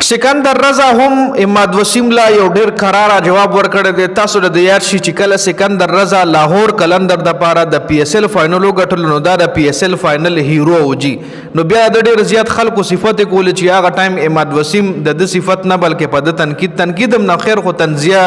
سکندر رضا هم اماد وسیم لا یو ډیر قراره جواب ورکړی دی. تاسو د یاد شي چې کله سکندر رضا لاهور کلندر د پاره د پی اس ال فائنل وګټل نو دا د پی اس ال فائنل هیرو وجي نو بیا د ډیر زیات خلکو صفات کول چې هغه ټایم اماد وسیم د صفت نه بلکې په د تنقید هم نه خیر خو تنزیه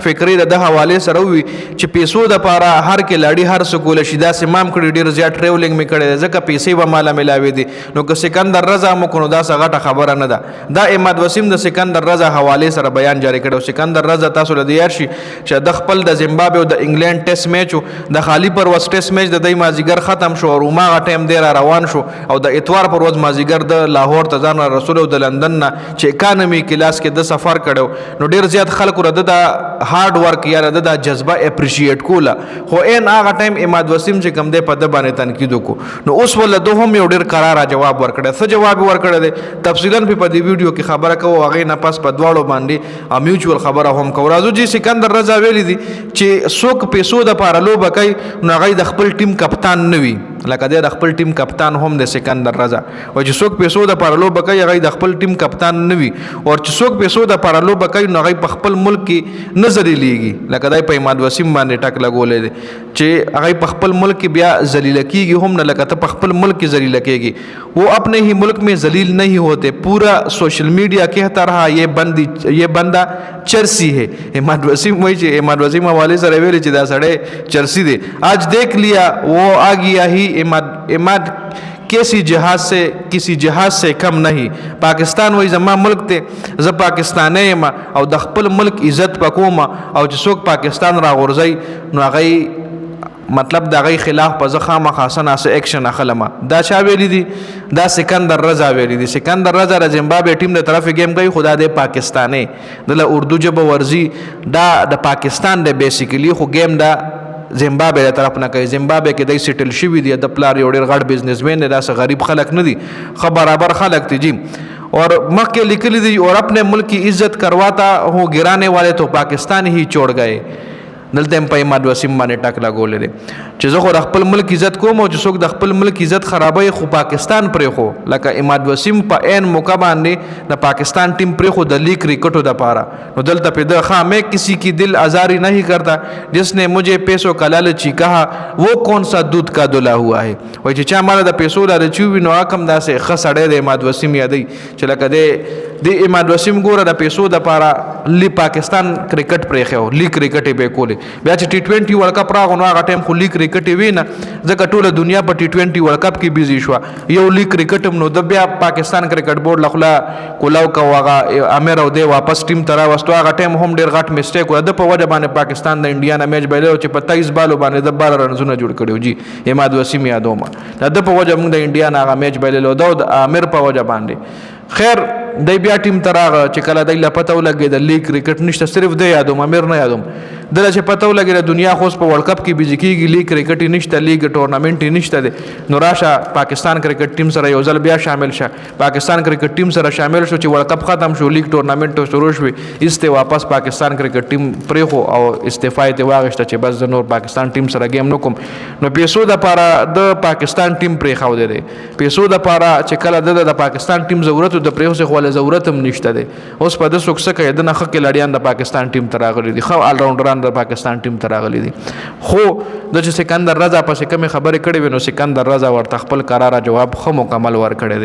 فکری د حواله سره وي چې پیسو د پاره هر کې لاړی هر سکول شي دا سمام کړي ډیر زیات ټریولینګ می کړي ځکه پیسې به مالا ملاوي دي نو که سکندر رضا مو کو نو دا څنګه خبره نه ده دا اماد وسیم د سکندر رضا حواله سره بیان جاری کړو. سکندر رضا تاسو له دیار شي چې د خپل د زیمبابوے او د انګلند ټیسټ میچ د خالی پر وس ټیسټ میچ د دای مازیګر ختم شو او ما ټیم ډیر روان شو او د اتوار پر ورځ مازیګر د لاهور ته ځان رسول او د لندن نه چې اکانومي کلاس کې د سفر کړو نو ډیر زیات خلکو رد د هارد ورک یا رد د جذبه اپریشیټ کوله خو ان هغه ټیم اماد وسیم چې کم دی په د باندې تنقید وکړو نو اوس ول دوه هم یو ډیر قراره جواب ورکړي څه جواب ورکړي دی تفصیلا په دې ویډیو کې خبره کوو هغه نه پس په دواړو باندې میوچوال خبره هم کو. راځو چې سکندر رضا ویلي دي چې څوک پیسو د پاره لوبه کوي نو هغه د خپل ټیم کپتان نه وي لکه د خپل ټیم کپتان هم د سکندر رضا او چې څوک پیسو د پاره لوبه کوي هغه د خپل ټیم کپتان نه وي او چې څوک پیسو د پاره لوبه کوي نو هغه په خپل ملک کې نظر لیږي لکه دای په اماد وسیم باندې ټک لګولې دي چې هغه په خپل ملک کې بیا ذلیل کیږي هم نه لکه ته په خپل ملک کې ذلیل کیږي وہ اپنے ہی ملک میں ذلیل نہیں ہوتے پورا سوشل میڈیا کہتا رہا یہ بندہ چرسی ہے. اماد وسیم وایي چې اماد وسیم حواله سره ویلي چې دا سړی چرسی دی. آج دیکھ لیا وہ آ گیا ہی اماد کسی جہاز سے کم نہیں پاکستان وای زما ملک ته ز پاکستانی یم او د خپل ملک عزت پکوم او چې څوک پاکستان را غورځي نو هغه مطلب د هغه خلاف په ځخه مخاسنه سه اکشن اخلم دا چا ویلی دي دا سکندر رضا ویلی دي. سکندر رضا د زیمبابوے ټیم د طرف گیم کوي خدا د پاکستانی د اردو جبه ورزي دا د پاکستان د بیسیکلی خو گیم دا زیمبابوے د طرف نه کوي. زیمبابوے کې د سیټل شوی دی د پلار یو ډیر غټ بزنسمن دی دا غریب خلک نه دي خو برابر خلک دي جی اور مکه لیکلی دی اور اپنے ملک کی عزت کرواتا ہوں گرانے والے تو پاکستان ہی چھوڑ گئے. دلته په اماد وسیم باندې ټک لګولې دي چې زه خو د خپل ملک عزت کوم او چې څوک د خپل ملک عزت خرابوي خو پاکستان پرې خو لکه اماد وسیم په عین موقع باندې د پاکستان ټیم پرې خو د لیگ کرکټو د پاره نو دلته په د خا میں کسی کی دل آزاری نہیں کرتا جس نے مجھے پیسوں کا لالچی کہا وہ کون سا دودھ کا دلا ہوا ہے. وای چې چا مال د پیسو لالچي وي نو حکم داسې خسړې د اماد وسیم یادي چې لکه د اماد وسیم ګوره د پیسو د پاره لی پاکستان کرکټ پرې خو لیگ کرکټ به کوله بیا چې ټي 20 ورلد کپ راغو نو هغه ټیم خو لیگ کرکټ وینه ځکه ټوله دنیا په ټي 20 ورلد کپ کې بيزي شو یو لیگ کرکټ نو د بیا پاکستان کرکټ بورډ لخلا کولاو کا واغه امیر او دی واپس ټیم ترا واستو هغه ټیم هم ډیر غټ میسټیک و د په وجه باندې پاکستان د انډیا نه میچ بایلو چې په 23 بالو باندې د 12 رنزونه جوړ کړیو جی اماد وسیم یادوما د په وجه موږ د انډیا نه هغه میچ بایلو د امیر په وجه باندې خیر د بیا ټیم تراغه چې کله د لپته ولګي د لیگ کرکټ نشته صرف د یادوم امیر نه یادوم دله چې پته ولګي د دنیا خو په ورلد کپ کې بيځ کېږي لیگ کرکټ نشته لیگ ټورنمنت نشته نو راشه پاکستان کرکټ ټیم سره یو ځل بیا شامل شه پاکستان کرکټ ټیم سره شامل شو چې ورلد کپ ختم شو لیگ ټورنمنت شروع شو ایسته واپس پاکستان کرکټ ټیم پرې خو او استعفا ته واغشته چې بس نور پاکستان ټیم سره گیم نکوم نو پیسو د پاره د پاکستان ټیم پرې خو دی پیسو د پاره چې کله د پاکستان ټیم ضرورت د پرې خو ول ضرورت هم نشته دی اوس په د سوکسه کې د نخ کې لړیان د پاکستان ټیم تراغلي دي خو آل راونډران د پاکستان ټیم تراغلي دي خو د سکندر رضا په کومه خبره کړې ونه سکندر رضا ورته خپل قراره جواب خو مکمل ور کړی دی.